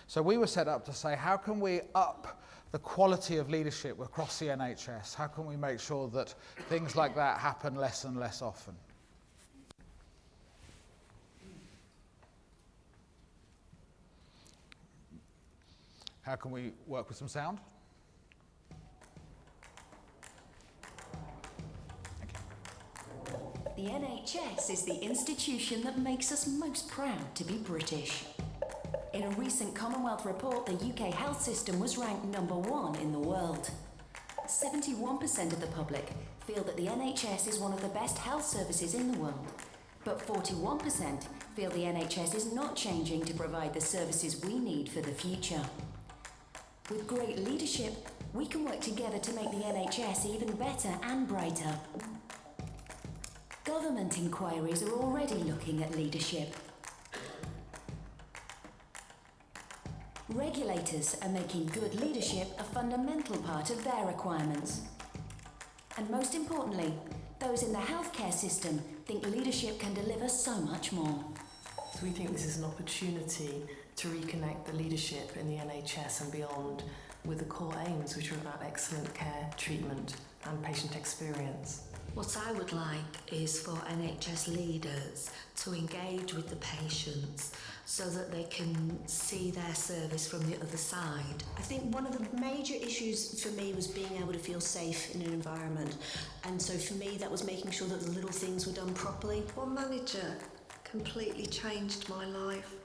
So we were set up to say, how can we up the quality of leadership across the NHS? How can we make sure that things like that happen less and less often? How can we work with some sound? The NHS is the institution that makes us most proud to be British. In a recent Commonwealth report, the UK health system was ranked #1 in the world. 71% of the public feel that the NHS is one of the best health services in the world, but 41% feel the NHS is not changing to provide the services we need for the future. With great leadership, we can work together to make the NHS even better and brighter. Government inquiries are already looking at leadership. Regulators are making good leadership a fundamental part of their requirements. And most importantly, those in the healthcare system think leadership can deliver so much more. So we think this is an opportunity to reconnect the leadership in the NHS and beyond with the core aims, which are about excellent care, treatment and patient experience. What I would like is for NHS leaders to engage with the patients so that they can see their service from the other side. I think one of the major issues for me was being able to feel safe in an environment. And so for me, that was making sure that the little things were done properly. One manager completely changed my life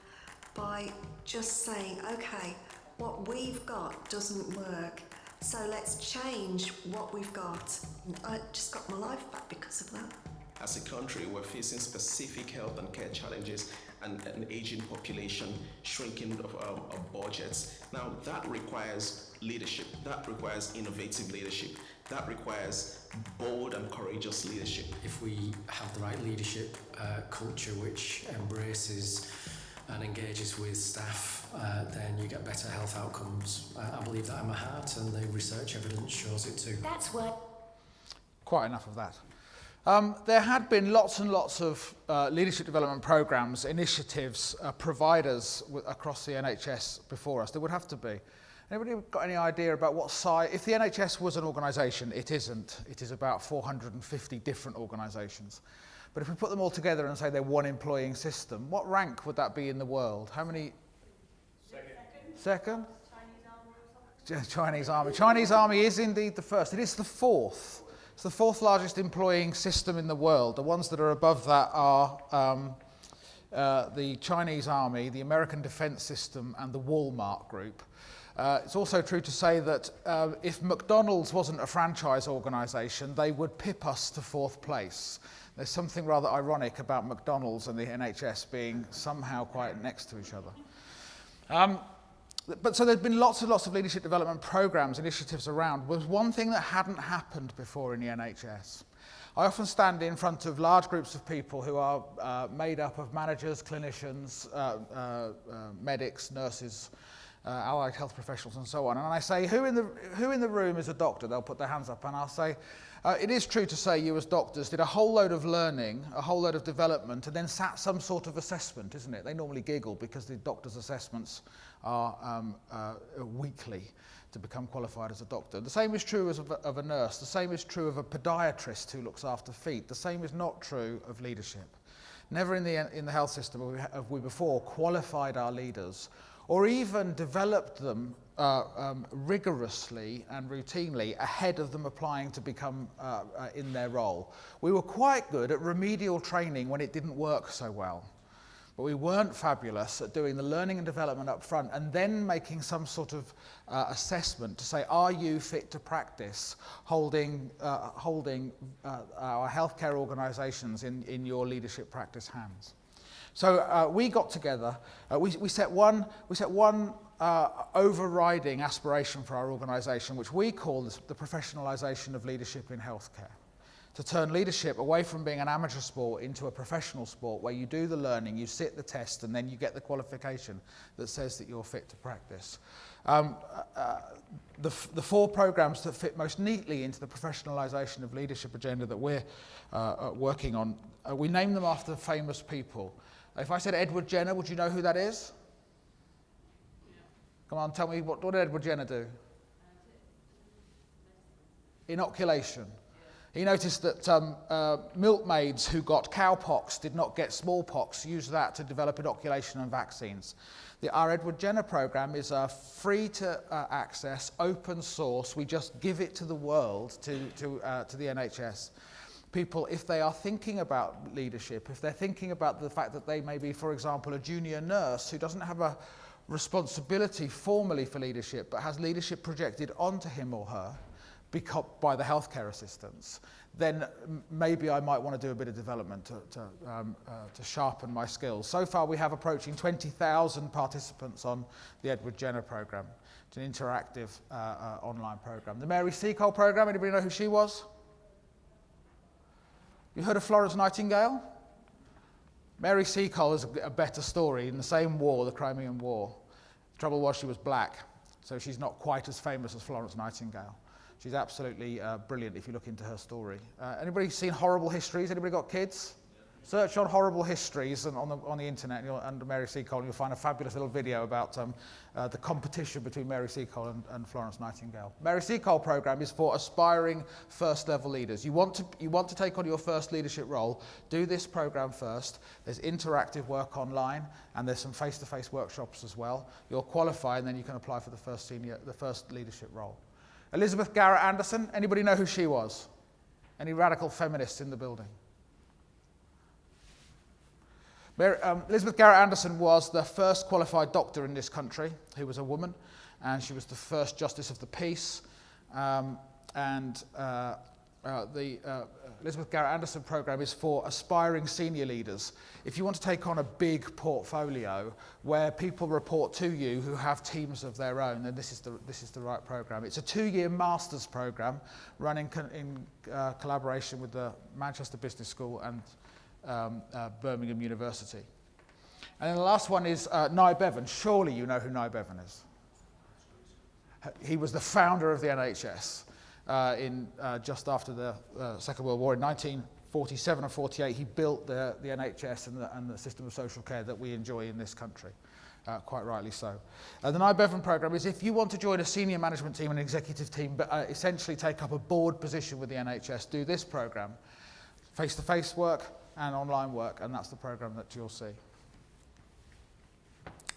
by just saying, okay, what we've got doesn't work, so let's change what we've got. I just got my life back because of that. As a country, we're facing specific health and care challenges and an aging population, shrinking of budgets. Now, that requires leadership. That requires innovative leadership. That requires bold and courageous leadership. If we have the right leadership culture which embraces and engages with staff, then you get better health outcomes. I believe that in my heart, and the research evidence shows it too. That's what... Quite enough of that. There had been lots and lots of leadership development programs, initiatives, providers across the NHS before us. There would have to be. Anybody got any idea about what size? If the NHS was an organisation, it isn't. It is about 450 different organisations. But if we put them all together and say they're one employing system, what rank would that be in the world? How many? Second? Chinese Army. Chinese Army is indeed the first. It is the fourth. It's the fourth largest employing system in the world. The ones that are above that are the Chinese Army, the American Defence System, and the Walmart Group. It's also true to say that if McDonald's wasn't a franchise organisation, they would pip us to fourth place. There's something rather ironic about McDonald's and the NHS being somehow quite next to each other. But so there's been lots and lots of leadership development programs, initiatives around. Was one thing that hadn't happened before in the NHS. I often stand in front of large groups of people who are made up of managers, clinicians, medics, nurses, allied health professionals and so on. And I say, who in the room is a doctor? They'll put their hands up and I'll say, it is true to say you as doctors did a whole load of learning, a whole load of development, and then sat some sort of assessment, isn't it? They normally giggle because the doctor's assessments are weekly to become qualified as a doctor. The same is true of a nurse. The same is true of a podiatrist who looks after feet. The same is not true of leadership. Never in the health system have we before qualified our leaders or even developed them rigorously and routinely ahead of them applying to become in their role. We were quite good at remedial training when it didn't work so well, but we weren't fabulous at doing the learning and development up front and then making some sort of assessment to say, are you fit to practice holding our healthcare organisations in your leadership practice hands? So we got together, we set one overriding aspiration for our organisation, which we call the professionalisation of leadership in healthcare. To turn leadership away from being an amateur sport into a professional sport where you do the learning, you sit the test, and then you get the qualification that says that you're fit to practice. The four programs that fit most neatly into the professionalisation of leadership agenda that we're working on, we name them after famous people. If I said Edward Jenner, would you know who that is? Come on, tell me, what did Edward Jenner do? Inoculation. He noticed that milkmaids who got cowpox did not get smallpox, used that to develop inoculation and vaccines. Our Edward Jenner program is free to access, open source. We just give it to the world, to the NHS. People, if they are thinking about leadership, if they're thinking about the fact that they may be, for example, a junior nurse who doesn't have a responsibility formally for leadership, but has leadership projected onto him or her, by the healthcare assistants, then maybe I might want to do a bit of development to sharpen my skills. So far we have approaching 20,000 participants on the Edward Jenner program. It's an interactive online program. The Mary Seacole program, anybody know who she was? You heard of Florence Nightingale? Mary Seacole is a better story. In the same war, the Crimean War, the trouble was she was black, so she's not quite as famous as Florence Nightingale. She's absolutely brilliant if you look into her story. Anybody seen Horrible Histories? Anybody got kids? Search on Horrible Histories and on the internet under Mary Seacole, and you'll find a fabulous little video about the competition between Mary Seacole and Florence Nightingale. Mary Seacole program is for aspiring first-level leaders. You want to take on your first leadership role, do this program first. There's interactive work online, and there's some face-to-face workshops as well. You'll qualify, and then you can apply for the first leadership role. Elizabeth Garrett Anderson, anybody know who she was? Any radical feminists in the building? Elizabeth Garrett Anderson was the first qualified doctor in this country who was a woman, and she was the first Justice of the Peace. The Elizabeth Garrett Anderson program is for aspiring senior leaders. If you want to take on a big portfolio where people report to you who have teams of their own, then this is the right program. It's a 2-year master's program run in collaboration with the Manchester Business School and Birmingham University. And then the last one is Nye Bevan. Surely you know who Nye Bevan is. He was the founder of the NHS just after the Second World War. In 1947 or 48, he built the NHS and the system of social care that we enjoy in this country, quite rightly so. The Nye Bevan program is if you want to join a senior management team and executive team, but essentially take up a board position with the NHS, do this program. Face-to-face work and online work, and that's the program that you'll see.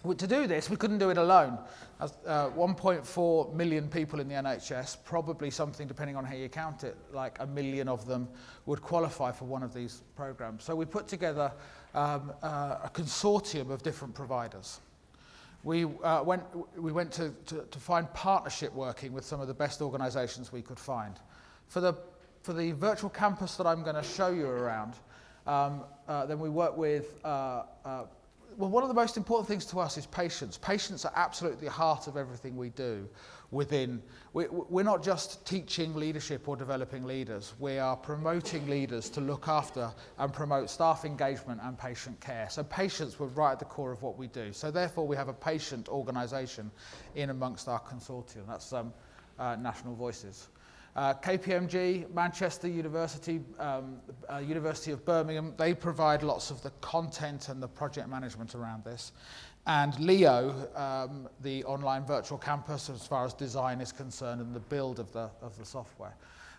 To do this, we couldn't do it alone. 1.4 million people in the NHS, probably something, depending on how you count it, like 1 million of them would qualify for one of these programs. So we put together a consortium of different providers. We went to find partnership working with some of the best organisations we could find. For the virtual campus that I'm going to show you around, then we work with well, one of the most important things to us is patients. Patients are absolutely the heart of everything we do we're not just teaching leadership or developing leaders. We are promoting leaders to look after and promote staff engagement and patient care. So patients were right at the core of what we do. So therefore we have a patient organisation in amongst our consortium. That's National Voices. KPMG, Manchester University, University of Birmingham, they provide lots of the content and the project management around this. And Leo, the online virtual campus, as far as design is concerned and the build of the software.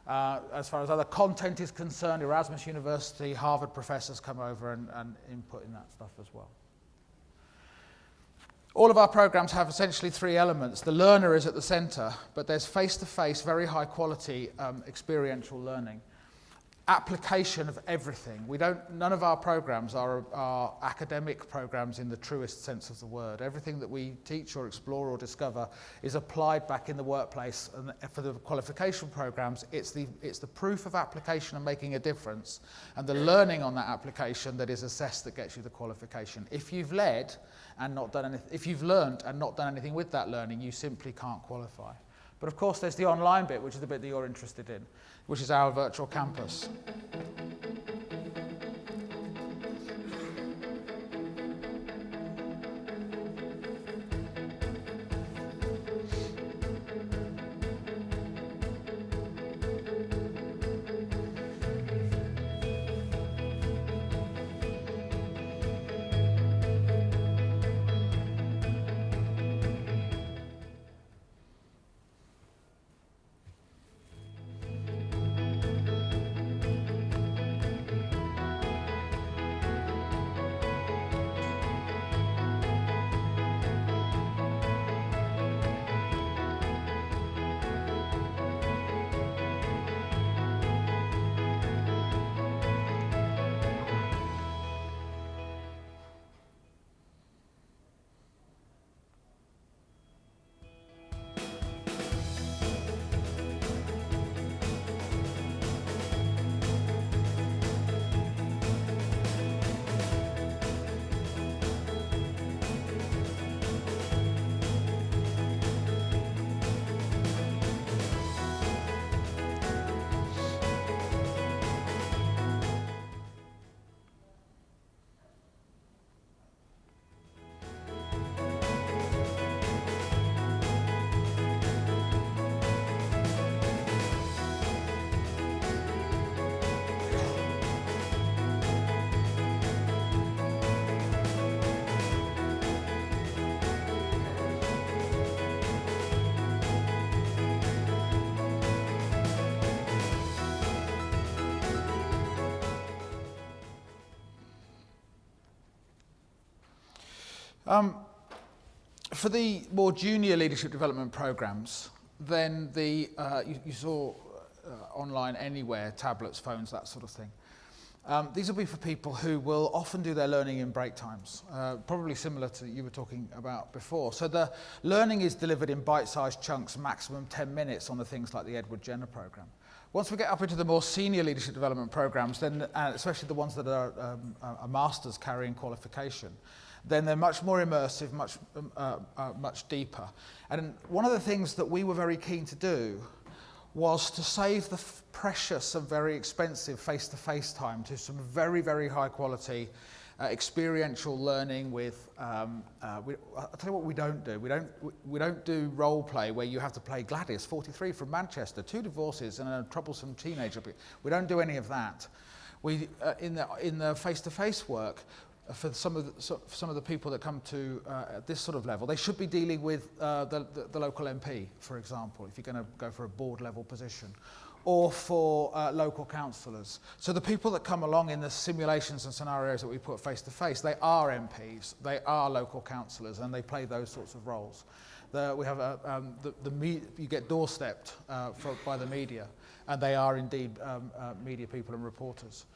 As far as other content is concerned, Erasmus University, Harvard professors come over and input in that stuff as well. All of our programs have essentially 3 elements. The learner is at the centre, but there's face-to-face, very high-quality experiential learning. Application of everything. None of our programs are academic programs in the truest sense of the word. Everything that we teach or explore or discover is applied back in the workplace. And for the qualification programs, it's the proof of application and making a difference, and the learning on that application that is assessed that gets you the qualification. If you've led and not done anything, if you've learned and not done anything with that learning, you simply can't qualify. But of course, there's the online bit, which is the bit that you're interested in, which is our virtual campus. For the more junior leadership development programs, then you saw online anywhere, tablets, phones, that sort of thing. These will be for people who will often do their learning in break times, probably similar to you were talking about before. So the learning is delivered in bite-sized chunks, maximum 10 minutes on the things like the Edward Jenner program. Once we get up into the more senior leadership development programs, then especially the ones that are a master's carrying qualification, then they're much more immersive, much deeper. And one of the things that we were very keen to do was to save the precious and very expensive face-to-face time to some very, very high quality experiential learning with, I'll tell you what we don't do. We don't do role play where you have to play Gladys, 43 from Manchester, 2 divorces and a troublesome teenager. We don't do any of that. We, in the face-to-face work, for some of the people that come to at this sort of level, they should be dealing with the local MP, for example, if you're going to go for a board level position, or for local councillors. So the people that come along in the simulations and scenarios that we put face to face, they are MPs, they are local councillors, and they play those sorts of roles. We have you get doorstepped by the media, and they are indeed media people and reporters.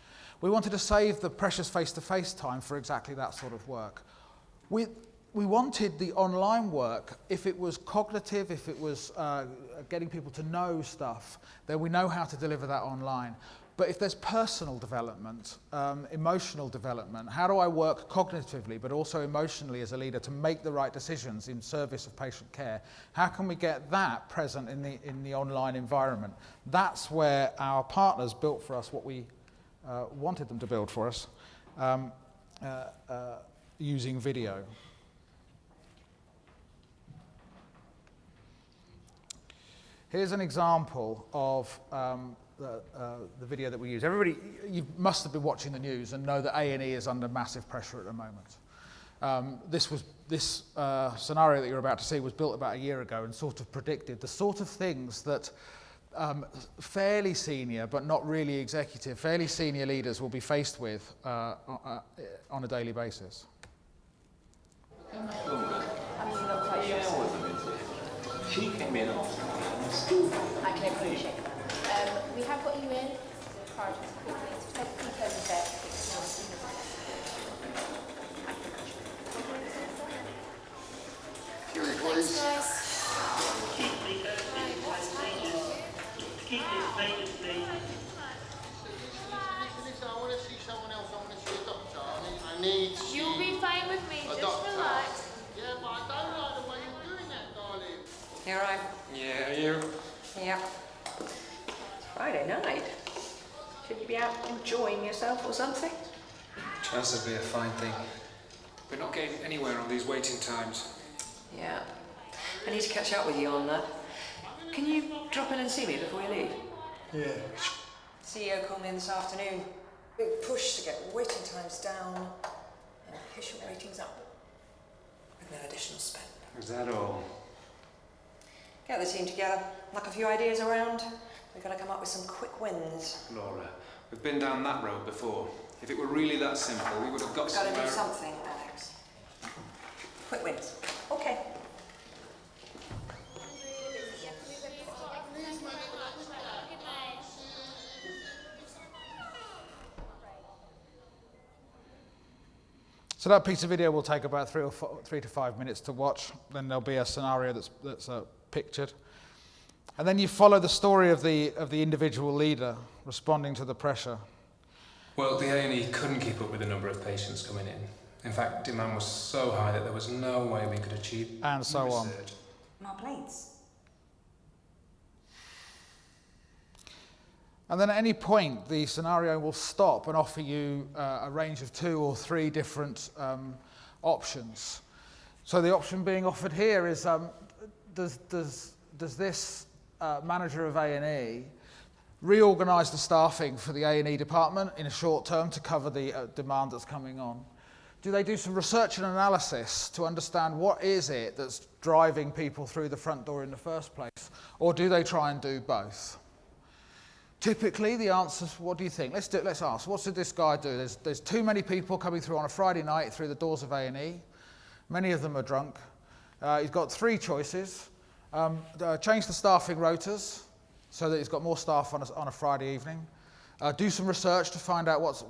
We wanted to save the precious face-to-face time for exactly that sort of work. We wanted the online work, if it was cognitive, if it was getting people to know stuff, then we know how to deliver that online. But if there's personal development, emotional development, how do I work cognitively but also emotionally as a leader to make the right decisions in service of patient care? How can we get that present in the online environment? That's where our partners built for us what we wanted them to build for us using video. Here's an example of the video that we use. Everybody, you must have been watching the news and know that A&E is under massive pressure at the moment. This scenario that you're about to see was built about a year ago and sort of predicted the sort of things that fairly senior, but not really executive, fairly senior leaders will be faced with on a daily basis. She came in. I can appreciate that. We have got you in. Take a peek over there. Thanks, guys. You'll be fine with me, just relax. Yeah, but I don't like the way you're doing that, darling. You alright? Yeah, you? Yeah. Friday night. Should you be out enjoying yourself or something? Chance would be a fine thing. We're not getting anywhere on these waiting times. Yeah. I need to catch up with you on that. Can you drop in and see me before you leave? Yeah. CEO called me in this afternoon. Big push to get waiting times down and patient ratings up. With no additional spend. Is that all? Get the team together, knock a few ideas around. We've got to come up with some quick wins. Laura, we've been down that road before. If it were really that simple, we would have got We've got somewhere. to do something, Alex. Quick wins. Okay. So that piece of video will take about 3 to 5 minutes to watch. Then there'll be a scenario that's pictured. And then you follow the story of the individual leader responding to the pressure. Well, the A&E couldn't keep up with the number of patients coming in. In fact, demand was so high that there was no way we could achieve and so on. More plates. And then at any point, the scenario will stop and offer you a range of 2 or 3 different options. So the option being offered here is, does this manager of A&E reorganise the staffing for the A&E department in a short term to cover the demand that's coming on? Do they do some research and analysis to understand what is it that's driving people through the front door in the first place? Or do they try and do both? Typically, the answer is, what do you think? Let's ask, what should this guy do? There's too many people coming through on a Friday night through the doors of A&E. Many of them are drunk. He's got 3 choices. Change the staffing rotas so that he's got more staff on a Friday evening. Do some research to find out what's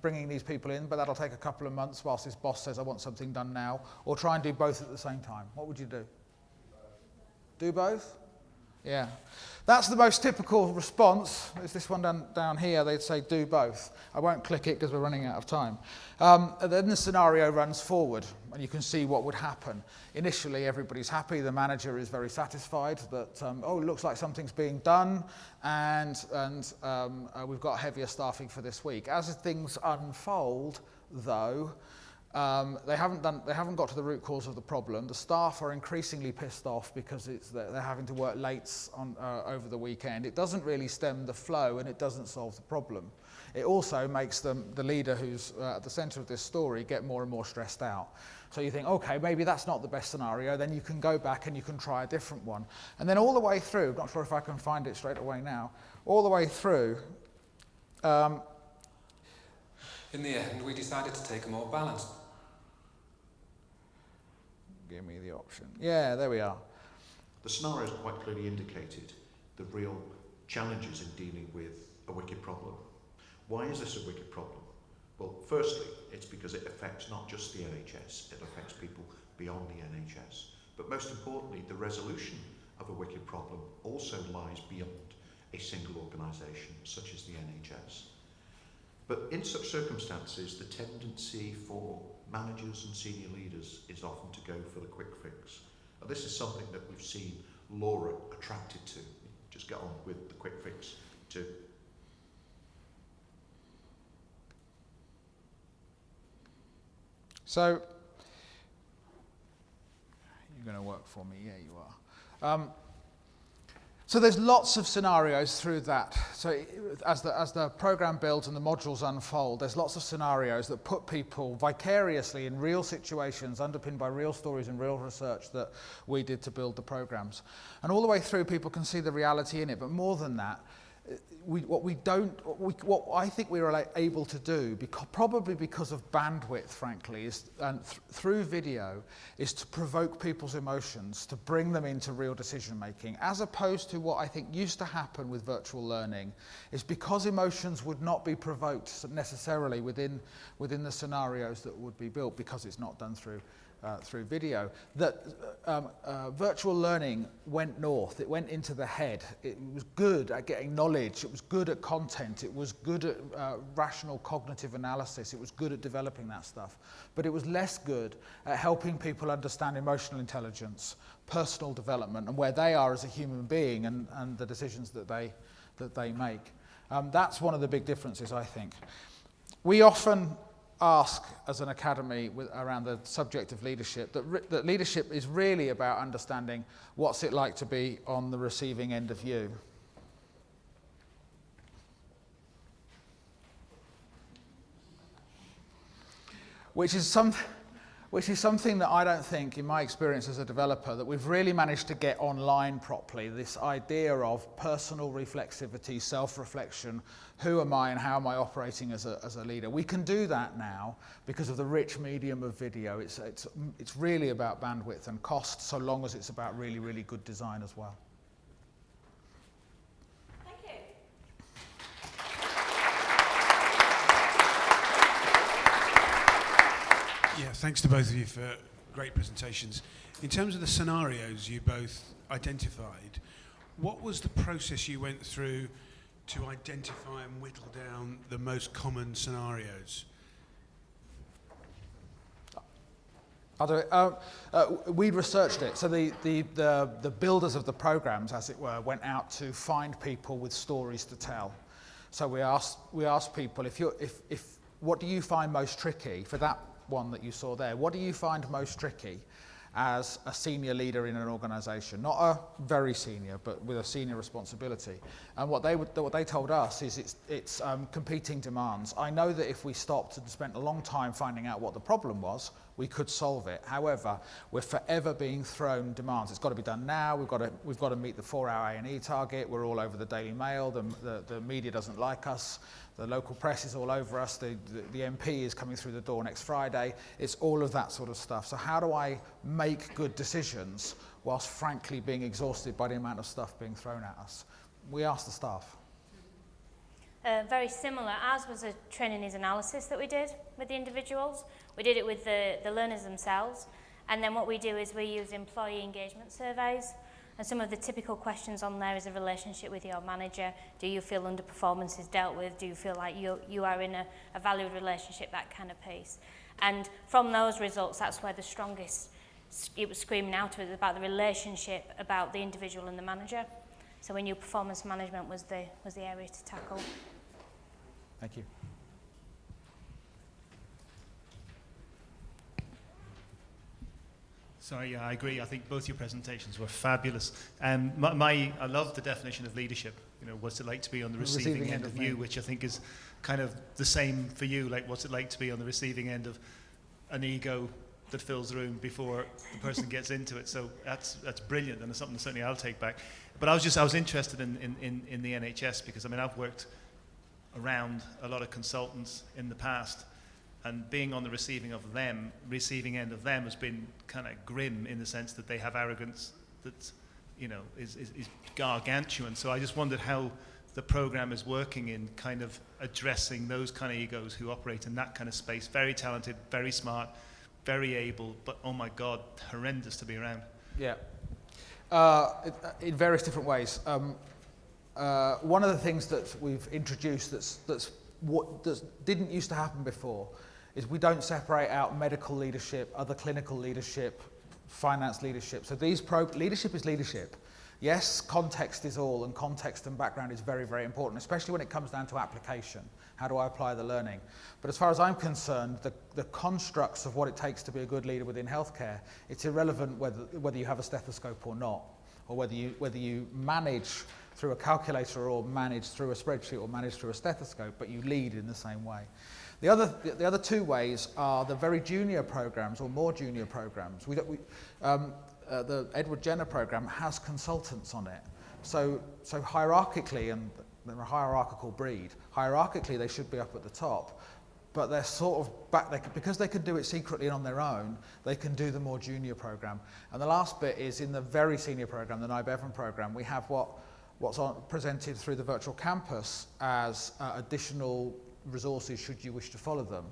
bringing these people in, but that'll take a couple of months whilst his boss says, I want something done now. Or try and do both at the same time. What would you do? Do both? Yeah. That's the most typical response. There's this one down here. They'd say do both. I won't click it because we're running out of time. And then the scenario runs forward and you can see what would happen. Initially, everybody's happy. The manager is very satisfied that, oh, it looks like something's being done and we've got heavier staffing for this week. As things unfold, though, they haven't got to the root cause of the problem. The staff are increasingly pissed off because they're having to work late over the weekend. It doesn't really stem the flow and it doesn't solve the problem. It also makes the leader who's at the centre of this story get more and more stressed out. So you think, okay, maybe that's not the best scenario. Then you can go back and you can try a different one. And then all the way through, I'm not sure if I can find it straight away now, all the way through, in the end, we decided to take a more balanced. Give me the option. Yeah, there we are. The scenarios quite clearly indicated the real challenges in dealing with a wicked problem. Why is this a wicked problem? Well, firstly, it's because it affects not just the NHS, it affects people beyond the NHS. But most importantly, the resolution of a wicked problem also lies beyond a single organisation, such as the NHS. But in such circumstances, the tendency for managers and senior leaders is often to go for the quick fix. And this is something that we've seen Laura attracted to. Just get on with the quick fix too. So, you're going to work for me? Yeah, you are. So there's lots of scenarios through that. So as the program builds and the modules unfold, there's lots of scenarios that put people vicariously in real situations underpinned by real stories and real research that we did to build the programs. And all the way through, people can see the reality in it. But more than that, what I think we were able to do, probably because of bandwidth, frankly, through video, is to provoke people's emotions, to bring them into real decision making, as opposed to what I think used to happen with virtual learning, is because emotions would not be provoked necessarily within the scenarios that would be built, because it's not done through video, that virtual learning went north. It went into the head. It was good at getting knowledge. It was good at content. It was good at rational cognitive analysis. It was good at developing that stuff. But it was less good at helping people understand emotional intelligence, personal development, and where they are as a human being and the decisions that they make. That's one of the big differences, I think. We often ask as an academy around the subject of leadership that leadership is really about understanding what's it like to be on the receiving end of you. Which is something that I don't think, in my experience as a developer, that we've really managed to get online properly, this idea of personal reflexivity, self-reflection, who am I and how am I operating as a leader. We can do that now because of the rich medium of video. It's really about bandwidth and cost, so long as it's about really, really good design as well. Thank you. Yeah, thanks to both of you for great presentations. In terms of the scenarios you both identified, what was the process you went through to identify and whittle down the most common scenarios? We researched it. So the builders of the programs, as it were, went out to find people with stories to tell. So we asked people, what do you find most tricky for that one that you saw there? What do you find most tricky as a senior leader in an organisation? Not a very senior, but with a senior responsibility. And what they told us is it's competing demands. I know that if we stopped and spent a long time finding out what the problem was, we could solve it. However, we're forever being thrown demands. It's got to be done now. We've got to meet the 4-hour A&E target. We're all over the Daily Mail. The media doesn't like us. The local press is all over us. The MP is coming through the door next Friday. It's all of that sort of stuff. So how do I make good decisions whilst frankly being exhausted by the amount of stuff being thrown at us? We ask the staff. Very similar. Ours was a training needs analysis that we did with the individuals. We did it with the learners themselves. And then what we do is we use employee engagement surveys. And some of the typical questions on there is a relationship with your manager. Do you feel underperformance is dealt with? Do you feel like you are in a valued relationship? That kind of piece. And from those results, that's where the strongest, it was screaming out to us about the relationship, about the individual and the manager. So we knew performance management was the area to tackle. Thank you. Sorry, yeah, I agree. I think both your presentations were fabulous. I love the definition of leadership. You know, what's it like to be on the receiving end of you, which I think is kind of the same for you. Like, what's it like to be on the receiving end of an ego that fills the room before the person gets into it? So that's brilliant, and it's something certainly I'll take back. But I was interested in the NHS because, I mean, I've worked around a lot of consultants in the past, and being on the receiving end of them has been kind of grim in the sense that they have arrogance that, you know, is gargantuan. So I just wondered how the program is working in kind of addressing those kind of egos who operate in that kind of space. Very talented, very smart, very able, but oh my God, horrendous to be around. Yeah, in various different ways. One of the things that we've introduced that didn't used to happen before is we don't separate out medical leadership, other clinical leadership, finance leadership. So leadership is leadership. Yes, context is all, and context and background is very, very important, especially when it comes down to application. How do I apply the learning? But as far as I'm concerned, the constructs of what it takes to be a good leader within healthcare, it's irrelevant whether you have a stethoscope or not, or whether you manage through a calculator or manage through a spreadsheet or manage through a stethoscope, but you lead in the same way. The other two ways are the very junior programs or more junior programs. The Edward Jenner program has consultants on it. So hierarchically, and they're a hierarchical breed, hierarchically they should be up at the top, but they're sort of back, because they can do it secretly and on their own, they can do the more junior program. And the last bit is in the very senior program, the NIBEVN program, we have what's presented through the virtual campus as additional resources should you wish to follow them.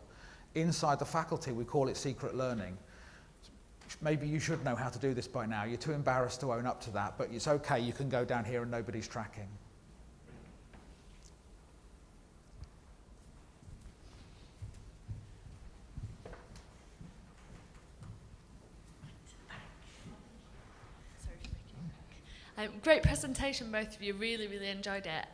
Inside the faculty, we call it secret learning. Maybe you should know how to do this by now. You're too embarrassed to own up to that, but it's okay, you can go down here and nobody's tracking. Great presentation, both of you. Really, really enjoyed it.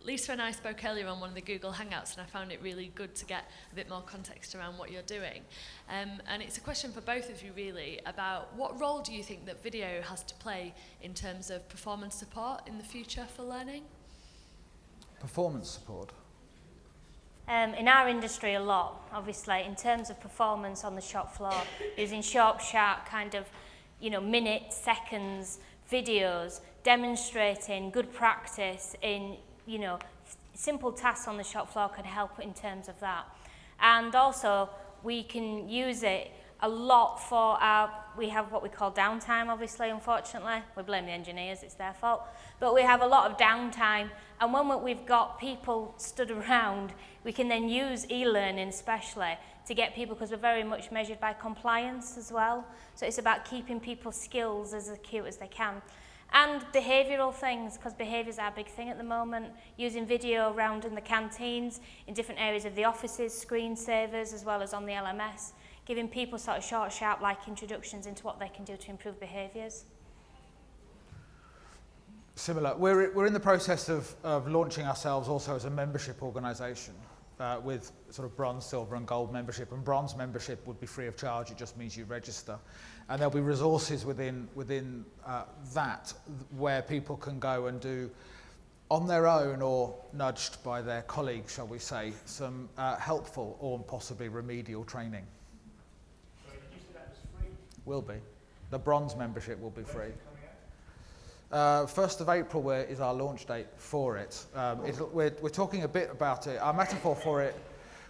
Lisa and I spoke earlier on one of the Google Hangouts, and I found it really good to get a bit more context around what you're doing. And it's a question for both of you, really, about what role do you think that video has to play in terms of performance support in the future for learning? Performance support? In our industry, a lot, obviously, in terms of performance on the shop floor, using sharp kind of, minutes, seconds, videos, demonstrating good practice in, simple tasks on the shop floor can help in terms of that. And also, we can use it a lot for we have what we call downtime, obviously, unfortunately. We blame the engineers, it's their fault. But we have a lot of downtime, and when we've got people stood around, we can then use e-learning especially to get people, because we're very much measured by compliance as well. So it's about keeping people's skills as acute as they can. And behavioural things, because behaviours are a big thing at the moment, using video around in the canteens, in different areas of the offices, screensavers, as well as on the LMS, giving people sort of short, sharp-like introductions into what they can do to improve behaviours. Similar. We're in the process of launching ourselves also as a membership organisation with sort of bronze, silver and gold membership. And bronze membership would be free of charge, it just means you register. And there'll be resources within that where people can go and do on their own or nudged by their colleagues, shall we say, some helpful or possibly remedial training. Will be. The bronze membership will be free. 1st of April is our launch date for it. We're talking a bit about it. Our metaphor for it,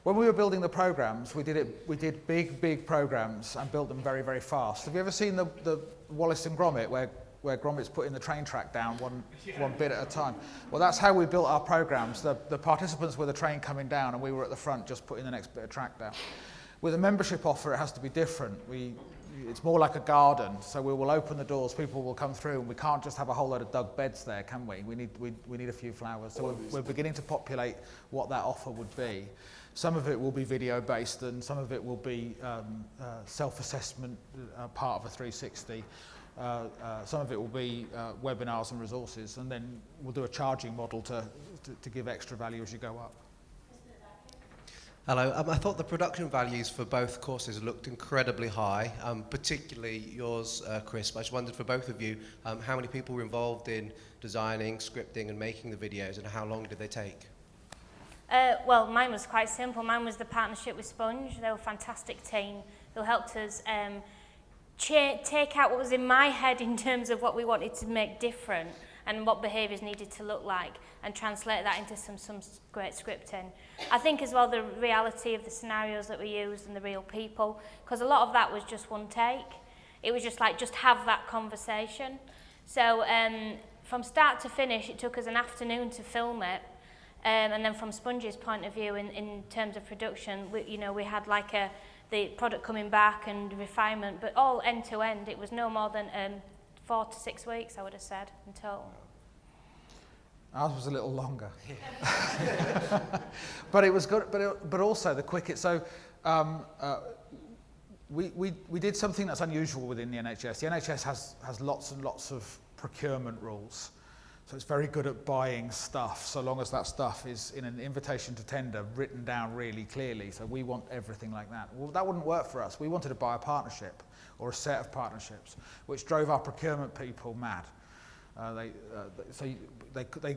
when we were building the programs, we did big programs and built them very, very fast. Have you ever seen the Wallace and Gromit, where Gromit's putting the train track down one bit at a time? Well, that's how we built our programs. The participants were the train coming down, and we were at the front just putting the next bit of track down. With a membership offer, it has to be different. It's more like a garden, so we will open the doors, people will come through, and we can't just have a whole load of dug beds there, can we? We need a few flowers. So we're beginning to populate what that offer would be. Some of it will be video based, and some of it will be self-assessment, part of a 360. Some of it will be webinars and resources, and then we'll do a charging model to give extra value as you go up. Hello. I thought the production values for both courses looked incredibly high, particularly yours, Chris. I just wondered for both of you, how many people were involved in designing, scripting and making the videos, and how long did they take? Well, mine was quite simple. Mine was the partnership with Sponge. They were a fantastic team who helped us take out what was in my head in terms of what we wanted to make different and what behaviours needed to look like, and translate that into some great scripting. I think as well the reality of the scenarios that we used and the real people, because a lot of that was just one take. It was just like, just have that conversation. So from start to finish, it took us an afternoon to film it. And then from Sponge's point of view, in terms of production, we had like the product coming back and refinement, but all end to end. It was no more than 4 to 6 weeks, I would have said, in total. Ours was a little longer. But it was good, but also the quickest. So we did something that's unusual within the NHS. The NHS has lots and lots of procurement rules. So it's very good at buying stuff, so long as that stuff is in an invitation to tender written down really clearly. So we want everything like that. Well, that wouldn't work for us. We wanted to buy a partnership or a set of partnerships, which drove our procurement people mad.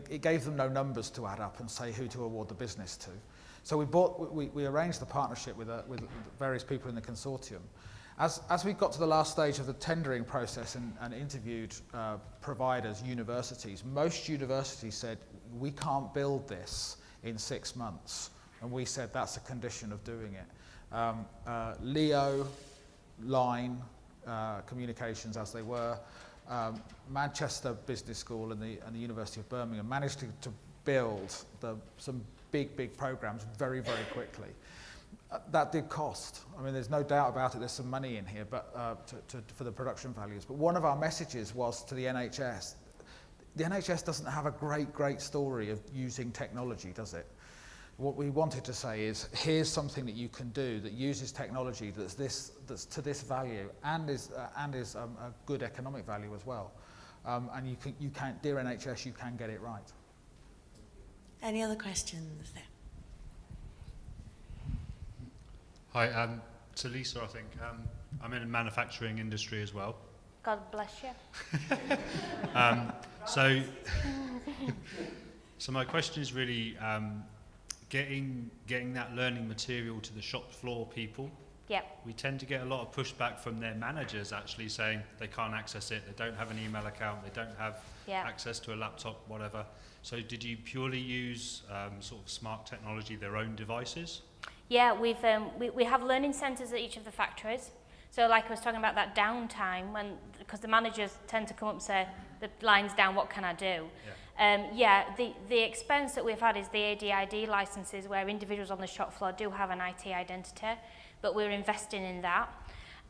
It gave them no numbers to add up and say who to award the business to. So we arranged the partnership with various people in the consortium. As we got to the last stage of the tendering process and interviewed providers, universities, most universities said, we can't build this in 6 months. And we said, that's a condition of doing it. Leo, Line, Communications as they were, Manchester Business School and the University of Birmingham managed to build some big programs very, very quickly. That did cost. I mean, there's no doubt about it, there's some money in here but for the production values. But one of our messages was to the NHS. The NHS doesn't have a great story of using technology, does it? What we wanted to say is, here's something that you can do that uses technology that's to this value and is a good economic value as well. And you can, dear NHS, you can get it right. Any other questions there? Hi, to Lisa, I think. I'm in the manufacturing industry as well. God bless you. So my question is really getting that learning material to the shop floor people. Yep. We tend to get a lot of pushback from their managers actually saying they can't access it, they don't have an email account, they don't have access to a laptop, whatever. So did you purely use sort of smart technology, their own devices? Yeah, we have learning centres at each of the factories. So like I was talking about that downtime, because the managers tend to come up and say, the line's down, what can I do? The expense that we've had is the ADID licenses, where individuals on the shop floor do have an IT identity, but we're investing in that.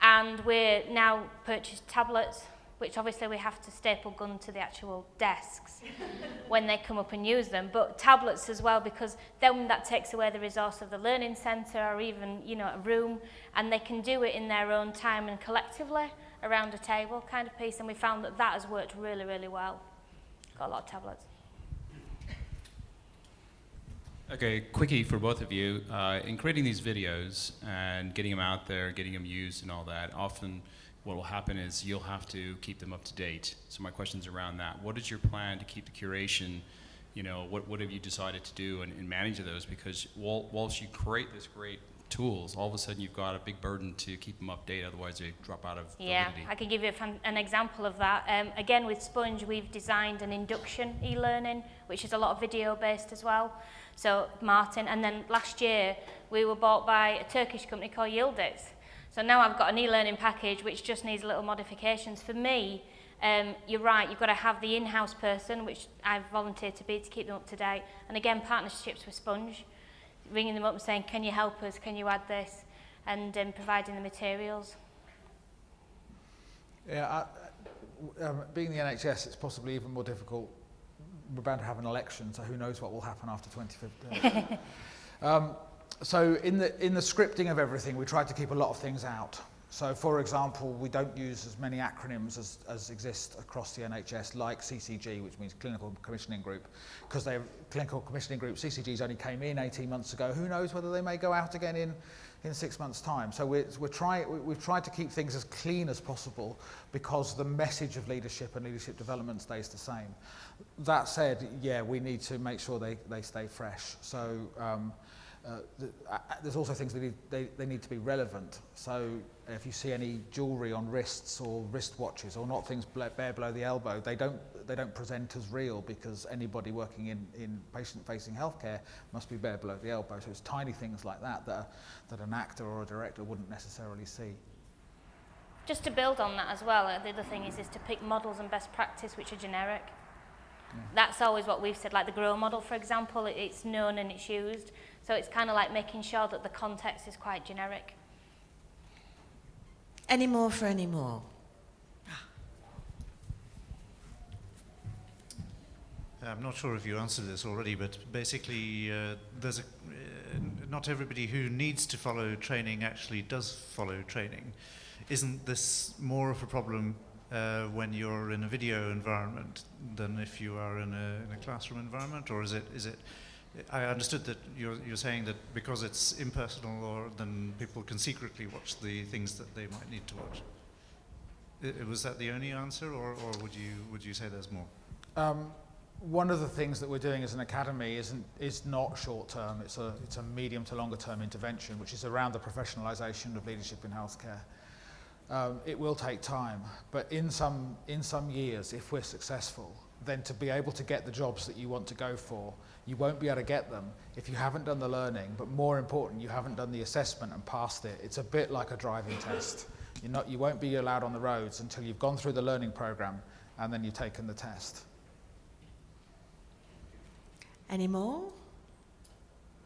And we're now purchased tablets, which obviously we have to staple gun to the actual desks when they come up and use them, but tablets as well, because then that takes away the resource of the learning centre or even, a room, and they can do it in their own time and collectively around a table kind of piece, and we found that has worked really, really well. Got a lot of tablets. Okay, quickie for both of you. In creating these videos and getting them out there, getting them used and all that, often what will happen is you'll have to keep them up to date. So my question's around that. What is your plan to keep the curation? What have you decided to do in managing those? Because whilst you create this great tools, all of a sudden you've got a big burden to keep them up to date, otherwise they drop out of Yeah, validity. I can give you an example of that. Again, with Sponge, we've designed an induction e-learning, which is a lot of video-based as well. So Martin, and then last year we were bought by a Turkish company called Yildiz. So now I've got an e-learning package which just needs little modifications. For me, you're right, you've got to have the in-house person, which I've volunteered to be, to keep them up to date. And again, partnerships with Sponge, ringing them up and saying, can you help us, can you add this, and providing the materials. Yeah, being the NHS, it's possibly even more difficult. We're about to have an election, so who knows what will happen after 2015. So in the scripting of everything, we tried to keep a lot of things out. So for example, we don't use as many acronyms as exist across the NHS, like CCG, which means Clinical Commissioning Group, because they're Clinical Commissioning Group. CCGs only came in 18 months ago. Who knows whether they may go out again in 6 months' time. So we've tried to keep things as clean as possible because the message of leadership and leadership development stays the same. That said, yeah, we need to make sure they stay fresh. So there's also things they need to be relevant. So if you see any jewellery on wrists or wristwatches, or not things bare below the elbow, they don't present as real, because anybody working in patient-facing healthcare must be bare below the elbow. So it's tiny things like that that an actor or a director wouldn't necessarily see. Just to build on that as well, the other thing is to pick models and best practice which are generic. Yeah. That's always what we've said, like the GROW model, for example, it's known and it's used. So it's kind of like making sure that the context is quite generic. Any more for any more? I'm not sure if you answered this already, but basically not everybody who needs to follow training actually does follow training. Isn't this more of a problem when you're in a video environment than if you are in a classroom environment, or is it? I understood that you're saying that because it's impersonal, then people can secretly watch the things that they might need to watch. Was that the only answer, or would you say there's more? One of the things that we're doing as an academy is not short term. It's a medium to longer term intervention, which is around the professionalisation of leadership in healthcare. It will take time, but in some years, if we're successful, then to be able to get the jobs that you want to go for, you won't be able to get them if you haven't done the learning, but more important, you haven't done the assessment and passed it. It's a bit like a driving test. You won't be allowed on the roads until you've gone through the learning program and then you've taken the test. Any more?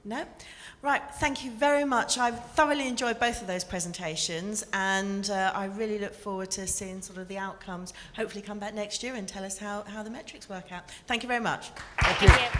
No? Right, thank you very much. I've thoroughly enjoyed both of those presentations, and I really look forward to seeing sort of the outcomes. Hopefully come back next year and tell us how the metrics work out. Thank you very much. Thank you.